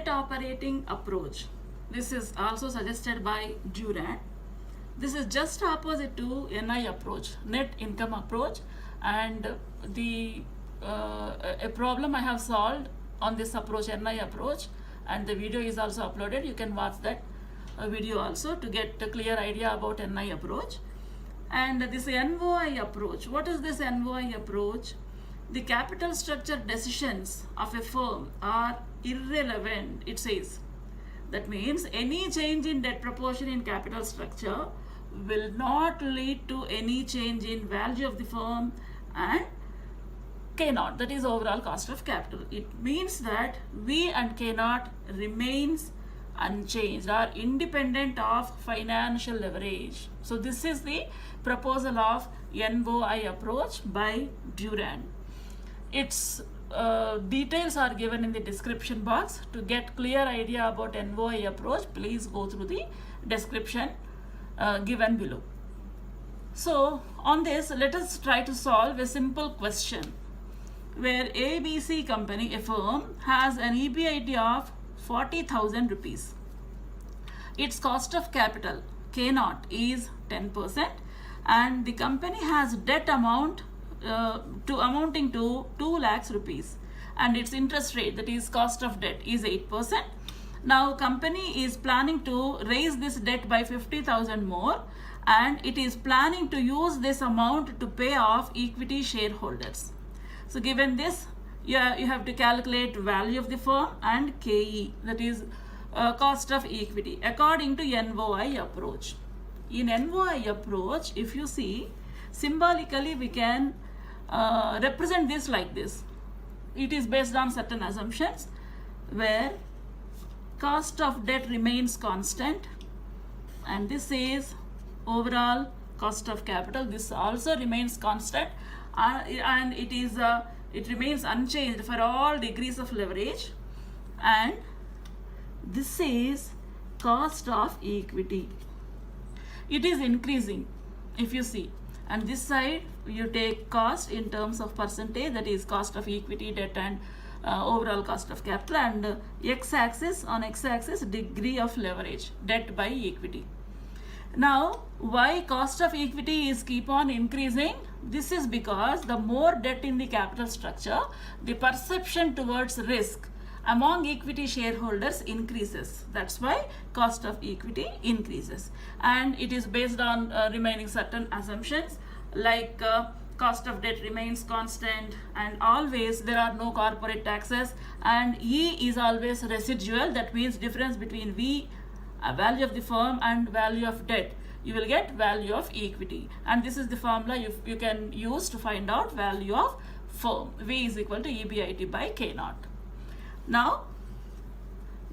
net operating approach. This is also suggested by DURAND. This is just opposite to NI approach, net income approach, and a problem I have solved on this approach, NI approach, and the video is also uploaded. You can watch that video also to get a clear idea about NI approach. And this NOI approach, what is this NOI approach? The capital structure decisions of a firm are irrelevant, it says. That means any change in debt proportion in capital structure will not lead to any change in value of the firm and K0, that is overall cost of capital. It means that V and K0 remains unchanged or independent of financial leverage. So this is the proposal of NOI approach by DURAND. Its details are given in the description box. To get clear idea about NOI approach, please go through the description given below. So on this, let us try to solve a simple question where ABC company, a firm, has an EBIT of 40,000 rupees. Its cost of capital K0 is 10%, and the company has debt amount amounting to 2 lakhs rupees, and its interest rate, that is cost of debt, is 8%. Now company is planning to raise this debt by 50,000 more, and it is planning to use this amount to pay off equity shareholders. So given this, you have to calculate value of the firm and KE, that is cost of equity, according to NOI approach. In NOI approach, if you see, symbolically we can represent this like this. It is based on certain assumptions where cost of debt remains constant, and this is overall cost of capital. This also remains constant, and it remains unchanged for all degrees of leverage, and this is cost of equity. It is increasing, if you see, and this side you take cost in terms of percentage, that is cost of equity, debt, and overall cost of capital, and x-axis, on x-axis degree of leverage, debt by equity. Now why cost of equity is keep on increasing? This is because the more debt in the capital structure, the perception towards risk among equity shareholders increases. That's why cost of equity increases, and it is based on remaining certain assumptions like cost of debt remains constant, and always there are no corporate taxes, and E is always residual. That means difference between V, value of the firm, and value of debt, you will get value of equity, and this is the formula you can use to find out value of firm. V is equal to EBIT by K0. Now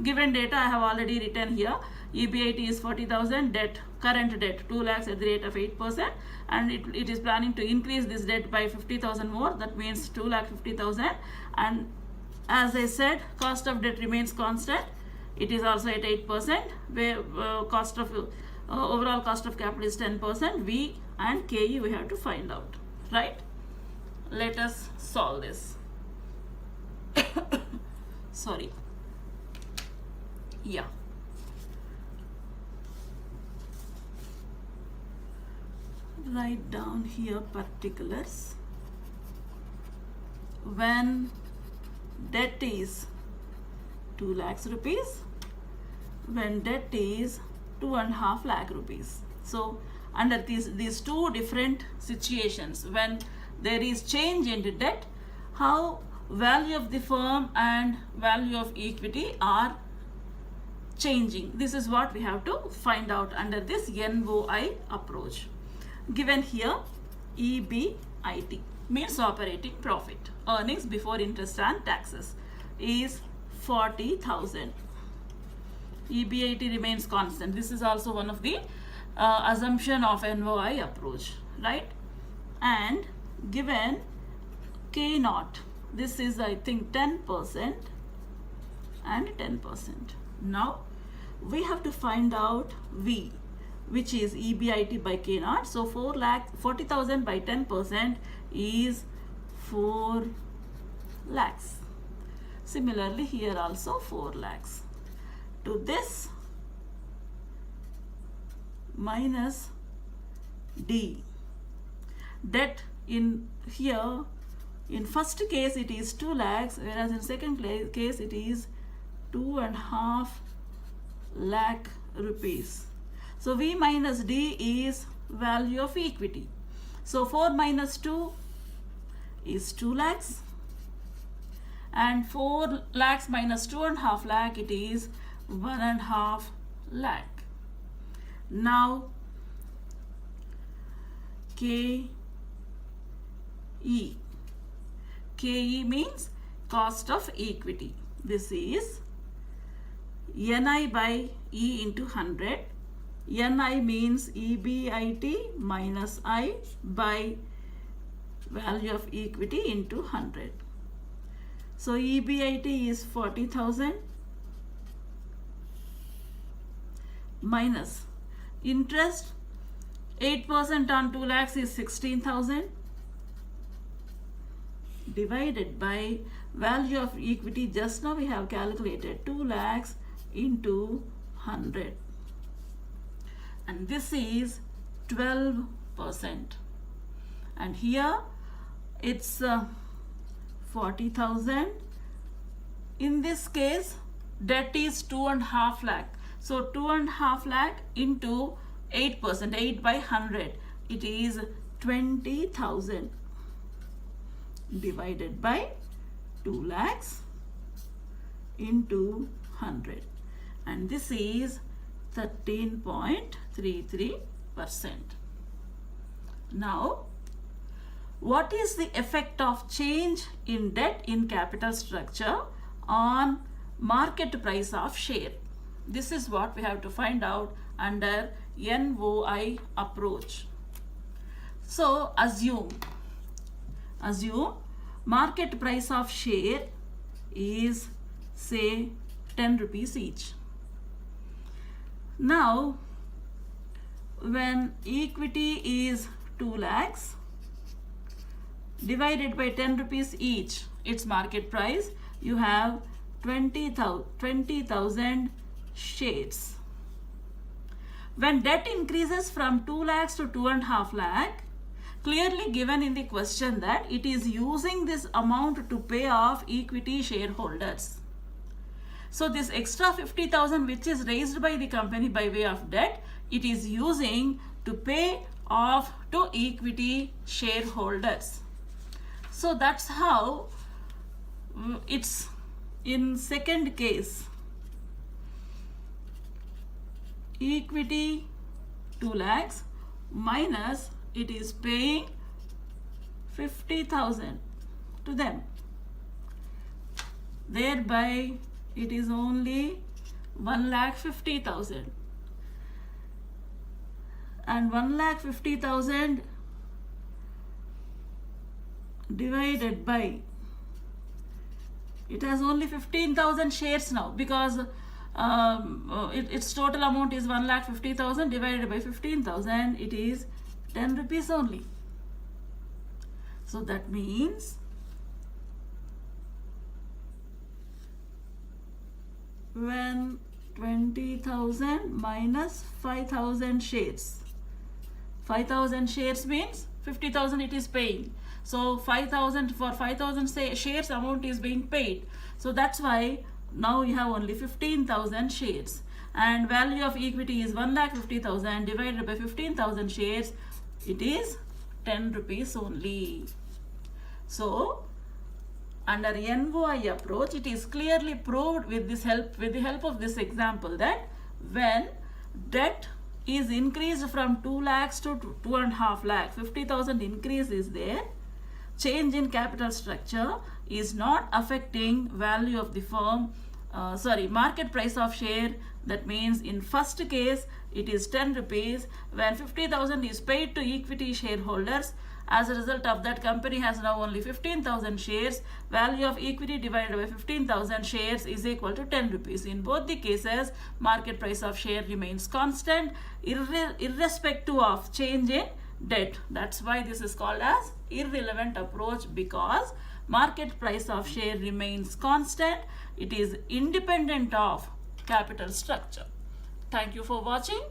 given data I have already written here. EBIT is 40,000, debt, current debt 2 lakhs at the rate of 8%, and it is planning to increase this debt by 50,000 more, that means 2,50,000, and as I said, cost of debt remains constant. It is also at 8%, where cost of overall cost of capital is 10%. V and KE we have to find out, right? Let us solve this. Sorry. Yeah. Write down here particulars. When debt is 2 lakhs rupees, when debt is 2.5 lakh rupees. So under these two different situations, when there is change in the debt, how value of the firm and value of equity are changing. This is what we have to find out under this NOI approach. Given here, EBIT means operating profit, earnings before interest and taxes, is 40,000. EBIT remains constant. This is also one of the assumption of NOI approach, right? And given K0, this is I think 10% and 10%. Now we have to find out V, which is EBIT by K0. So 40,000 by 10% is 4 lakhs. Similarly, here also 4 lakhs. To this minus D. Debt in here, in first case it is 2 lakhs, whereas in second case it is 2.5 lakh rupees. So V minus D is value of equity. So 4 minus 2 is 2 lakhs, and 4 lakhs minus 2.5 lakh, it is 1.5 lakh. Now KE. KE means cost of equity. This is NI by E into 100. NI means EBIT minus I by value of equity into 100. So EBIT is 40,000 minus interest 8% on 2 lakhs is 16,000 divided by value of equity. Just now we have calculated 2 lakhs into 100, and this is 12%, and here it's 40,000. In this case debt is 2.5 lakh, so 2.5 lakh into 8%, 8 by 100, it is 20,000 divided by 2 lakhs into 100, and this is 13.33%. Now, what is the effect of change in debt in capital structure on market price of share? This is what we have to find out under NOI approach. So assume market price of share is say 10 rupees each. Now when equity is 2 lakhs divided by 10 rupees each, its market price, you have 20,000 shares. When debt increases from 2 lakhs to 2.5 lakh, clearly given in the question that it is using this amount to pay off equity shareholders. So this extra 50,000 which is raised by the company by way of debt, it is using to pay off to equity shareholders. So that's how it's in second case. Equity 2 lakhs minus it is paying 50,000 to them. Thereby it is only 1,50,000, and 1,50,000 divided by, it has only 15,000 shares now, because its total amount is 1,50,000 divided by 15,000, it is 10 rupees only. So that means when 20,000 minus 5,000 shares, 5,000 shares means 50,000 it is paying. So 5,000 for 5,000 shares amount is being paid. So that's why now you have only 15,000 shares, and value of equity is 1,50,000 divided by 15,000 shares, it is 10 rupees only. So under NOI approach, it is clearly proved with the help of this example that when debt is increased from 2 lakhs to 2.5 lakh, 50,000 increase is there, change in capital structure is not affecting value of the firm, market price of share. That means in first case it is 10 rupees. When 50,000 is paid to equity shareholders, as a result of that, company has now only 15,000 shares. Value of equity divided by 15,000 shares is equal to 10 rupees. In both the cases, market price of share remains constant irrespective of change in debt. That's why this is called as irrelevant approach, because market price of share remains constant. It is independent of capital structure. Thank you for watching.